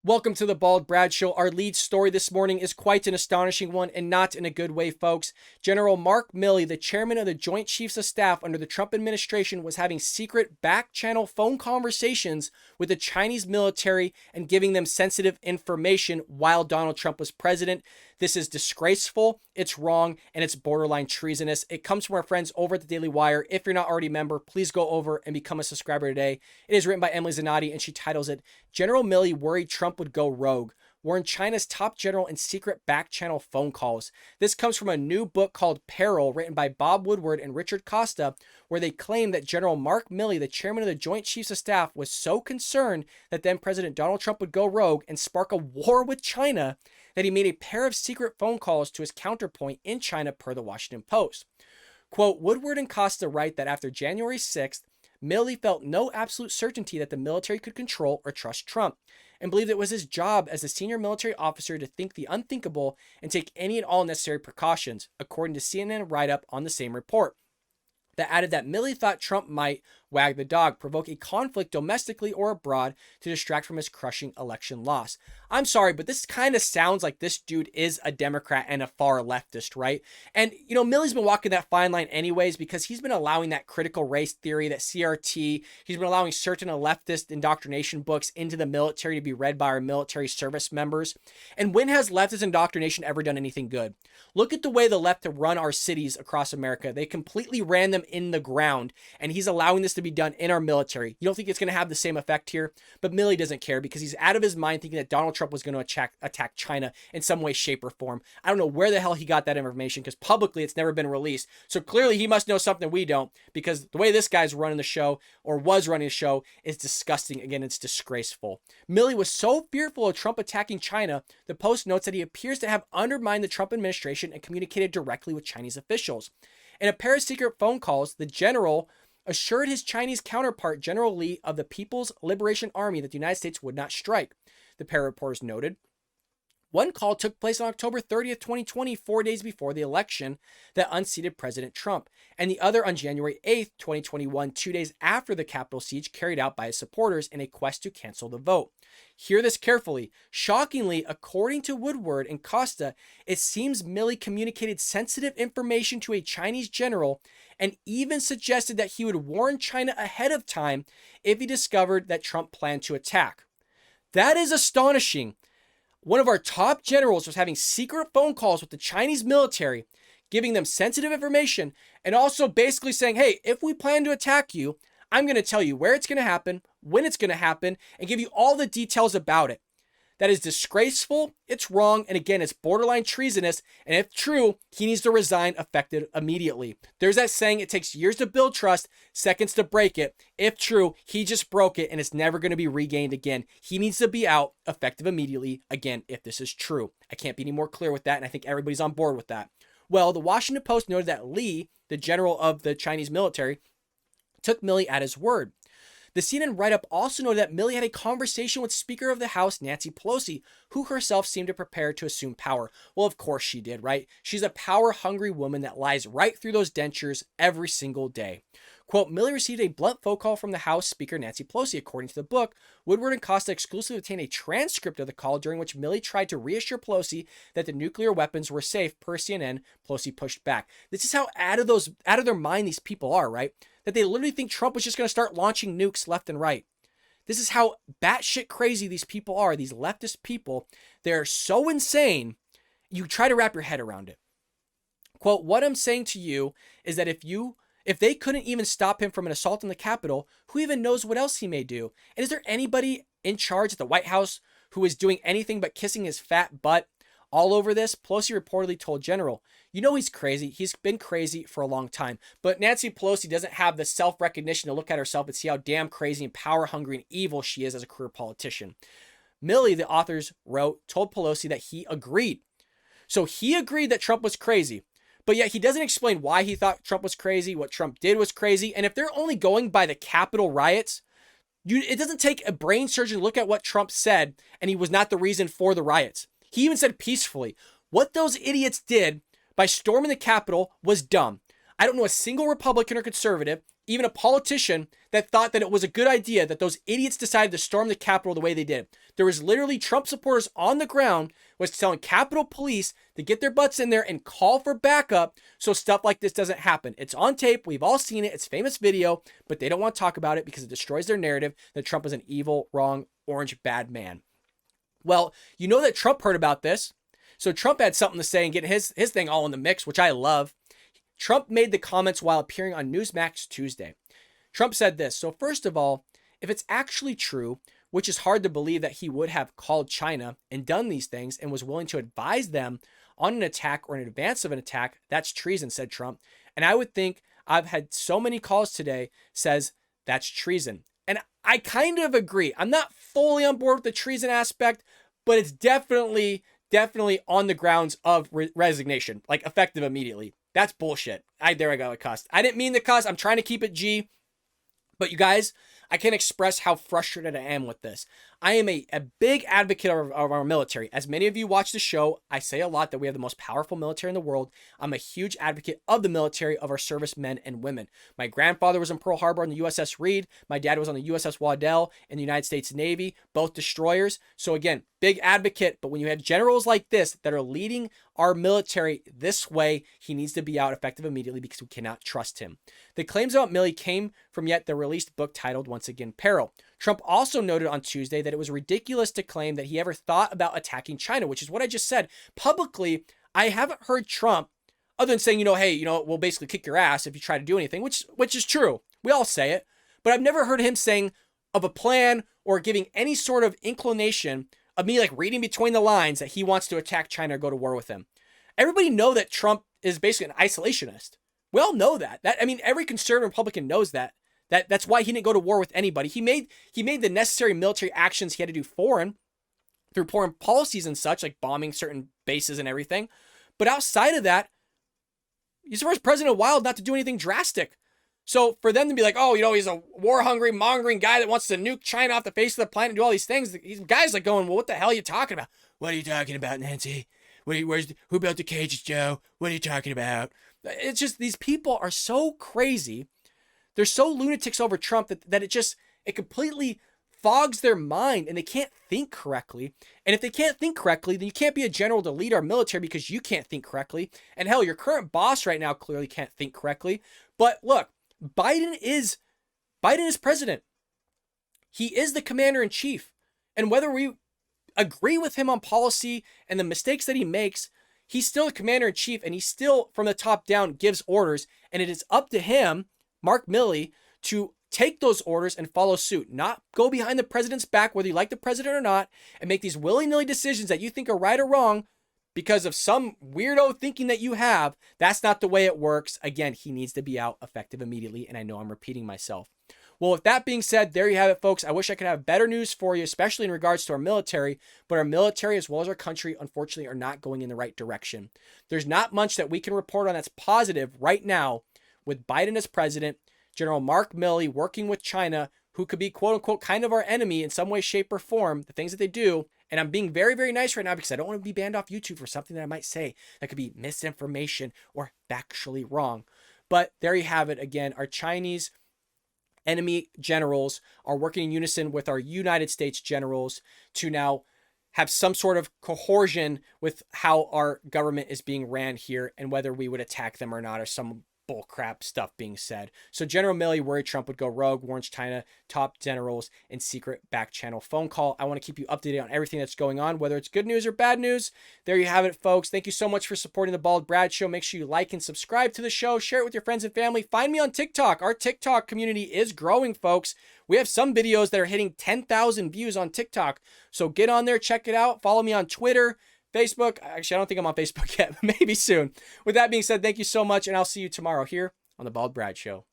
Welcome to the Bald Brad Show. Our lead story this morning is quite an astonishing one, and not in a good way, folks. General Mark Milley, the chairman of the Joint Chiefs of Staff under the Trump administration, was having secret back-channel phone conversations with the Chinese military and giving them sensitive information while Donald Trump was president. This is disgraceful, it's wrong, and it's borderline treasonous. It comes from our friends over at the Daily Wire. If you're not already a member, please go over and become a subscriber today. It is written by Emily Zanotti, and she titles it, General Milley worried Trump would go rogue. Warned China's top general in secret back-channel phone calls. This comes from a new book called Peril, written by Bob Woodward and Richard Costa, where they claim that General Mark Milley, the chairman of the Joint Chiefs of Staff, was so concerned that then President Donald Trump would go rogue and spark a war with China that he made a pair of secret phone calls to his counterpoint in China, per the Washington Post. Quote, Woodward and Costa write that after January 6th, Milley felt no absolute certainty that the military could control or trust Trump, and believed it was his job as a senior military officer to think the unthinkable and take any and all necessary precautions, according to CNN write-up on the same report. That added that Milley thought Trump might wag the dog, provoke a conflict domestically or abroad to distract from his crushing election loss. I'm sorry, but this kind of sounds like this dude is a Democrat and a far leftist, right? And, Milley's been walking that fine line anyways because he's been allowing that critical race theory, that CRT. He's been allowing certain leftist indoctrination books into the military to be read by our military service members. And when has leftist indoctrination ever done anything good? Look at the way the left have run our cities across America. They completely ran them in the ground, and he's allowing this to be done in our military. You don't think it's going to have the same effect here? But Milley doesn't care because he's out of his mind thinking that Donald Trump was going to attack China in some way, shape, or form. I don't know where the hell he got that information because publicly it's never been released. So clearly he must know something we don't, because the way this guy's running the show, or was running the show, is disgusting. Again, it's disgraceful. Milley was so fearful of Trump attacking China, the Post notes that he appears to have undermined the Trump administration and communicated directly with Chinese officials. In a pair of secret phone calls, the general assured his Chinese counterpart, General Lee of the People's Liberation Army, that the United States would not strike, the pair reporters noted. One call took place on October 30th, 2020, 4 days before the election that unseated President Trump, and the other on January 8th, 2021, 2 days after the Capitol siege carried out by his supporters in a quest to cancel the vote. Hear this carefully. Shockingly, according to Woodward and Costa, it seems Milley communicated sensitive information to a Chinese general and even suggested that he would warn China ahead of time if he discovered that Trump planned to attack. That is astonishing. One of our top generals was having secret phone calls with the Chinese military, giving them sensitive information, and also basically saying, hey, if we plan to attack you, I'm going to tell you where it's going to happen, when it's going to happen, and give you all the details about it. That is disgraceful, it's wrong, and again, it's borderline treasonous, and if true, he needs to resign effective immediately. There's that saying, it takes years to build trust, seconds to break it. If true, he just broke it, and it's never going to be regained again. He needs to be out effective immediately, again, if this is true. I can't be any more clear with that, and I think everybody's on board with that. Well, the Washington Post noted that Lee, the general of the Chinese military, took Milley at his word. The CNN write-up also noted that Milley had a conversation with Speaker of the House Nancy Pelosi, who herself seemed to prepare to assume power. Well, of course she did, right? She's a power-hungry woman that lies right through those dentures every single day. Quote, Milley received a blunt phone call from the House Speaker Nancy Pelosi. According to the book, Woodward and Costa exclusively obtained a transcript of the call during which Milley tried to reassure Pelosi that the nuclear weapons were safe. Per CNN, Pelosi pushed back. This is how out of their mind these people are, right? That they literally think Trump was just going to start launching nukes left and right. This is how batshit crazy these people are, these leftist people. They're so insane, you try to wrap your head around it. Quote, what I'm saying to you is that if they couldn't even stop him from an assault on the Capitol, who even knows what else he may do? And is there anybody in charge at the White House who is doing anything but kissing his fat butt all over this? Pelosi reportedly told General, he's crazy. He's been crazy for a long time. But Nancy Pelosi doesn't have the self-recognition to look at herself and see how damn crazy and power-hungry and evil she is as a career politician. Milley, the authors wrote, told Pelosi that he agreed. So he agreed that Trump was crazy. But yet he doesn't explain why he thought Trump was crazy, what Trump did was crazy. And if they're only going by the Capitol riots, it doesn't take a brain surgeon to look at what Trump said, and he was not the reason for the riots. He even said peacefully. What those idiots did by storming the Capitol was dumb. I don't know a single Republican or conservative, even a politician that thought that it was a good idea that those idiots decided to storm the Capitol the way they did. There was literally Trump supporters on the ground was telling Capitol Police to get their butts in there and call for backup so stuff like this doesn't happen. It's on tape. We've all seen it. It's famous video, but they don't want to talk about it because it destroys their narrative that Trump is an evil, wrong, orange, bad man. Well, you know that Trump heard about this. So Trump had something to say and get his thing all in the mix, which I love. Trump made the comments while appearing on Newsmax Tuesday. Trump said this. So first of all, if it's actually true, which is hard to believe that he would have called China and done these things and was willing to advise them on an attack or in advance of an attack, that's treason, said Trump. And I would think I've had so many calls today says that's treason. And I kind of agree. I'm not fully on board with the treason aspect, but it's definitely on the grounds of resignation, like effective immediately. That's bullshit. There I go. I cussed. I didn't mean to cuss. I'm trying to keep it G. But you guys, I can't express how frustrated I am with this. I am a big advocate of our military. As many of you watch the show, I say a lot that we have the most powerful military in the world. I'm a huge advocate of the military, of our servicemen and women. My grandfather was in Pearl Harbor on the USS Reed. My dad was on the USS Waddell in the United States Navy, both destroyers. So again, big advocate. But when you have generals like this that are leading our military this way, he needs to be out effective immediately because we cannot trust him. The claims about Milley came from yet the released book titled, once again, Peril. Trump also noted on Tuesday that it was ridiculous to claim that he ever thought about attacking China, which is what I just said. Publicly, I haven't heard Trump, other than saying, hey, we'll basically kick your ass if you try to do anything, which is true. We all say it. But I've never heard him saying of a plan or giving any sort of inclination of me like reading between the lines that he wants to attack China or go to war with them. Everybody know that Trump is basically an isolationist. We all know that. Every conservative Republican knows that. That's why he didn't go to war with anybody. He made the necessary military actions he had to do through foreign policies and such, like bombing certain bases and everything. But outside of that, he's the first president of wild not to do anything drastic. So for them to be like, he's a war-hungry, mongering guy that wants to nuke China off the face of the planet and do all these things, these guys like going, well, what the hell are you talking about? What are you talking about, Nancy? Who built the cages, Joe? What are you talking about? It's just, these people are so crazy. They're so lunatics over Trump that it completely fogs their mind and they can't think correctly. And if they can't think correctly, then you can't be a general to lead our military because you can't think correctly. And hell, your current boss right now clearly can't think correctly. But look, Biden is president. He is the commander in chief. And whether we agree with him on policy and the mistakes that he makes, he's still the commander in chief and he still from the top down gives orders. And it is up to him, Mark Milley, to take those orders and follow suit, not go behind the president's back, whether you like the president or not, and make these willy-nilly decisions that you think are right or wrong because of some weirdo thinking that you have. That's not the way it works. Again, he needs to be out effective immediately, and I know I'm repeating myself. Well, with that being said, there you have it, folks. I wish I could have better news for you, especially in regards to our military, but our military as well as our country, unfortunately, are not going in the right direction. There's not much that we can report on that's positive right now with Biden as president, General Mark Milley working with China, who could be quote unquote kind of our enemy in some way, shape, or form, the things that they do. And I'm being very, very nice right now because I don't want to be banned off YouTube for something that I might say that could be misinformation or factually wrong. But there you have it. Again, our Chinese enemy generals are working in unison with our United States generals to now have some sort of cohesion with how our government is being ran here and whether we would attack them or not, or some bullcrap stuff being said. So General Milley worried Trump would go rogue, warns China top generals in secret back channel phone call. I want to keep you updated on everything that's going on, whether it's good news or bad news. There you have it, folks. Thank you so much for supporting the Bald Brad Show. Make sure you like and subscribe to the show. Share it with your friends and family. Find me on TikTok. Our TikTok community is growing, folks. We have some videos that are hitting 10,000 views on TikTok. So get on there, check it out. Follow me on Twitter, Facebook. Actually, I don't think I'm on Facebook yet, but maybe soon. With that being said, thank you so much, and I'll see you tomorrow here on The Bald Brad Show.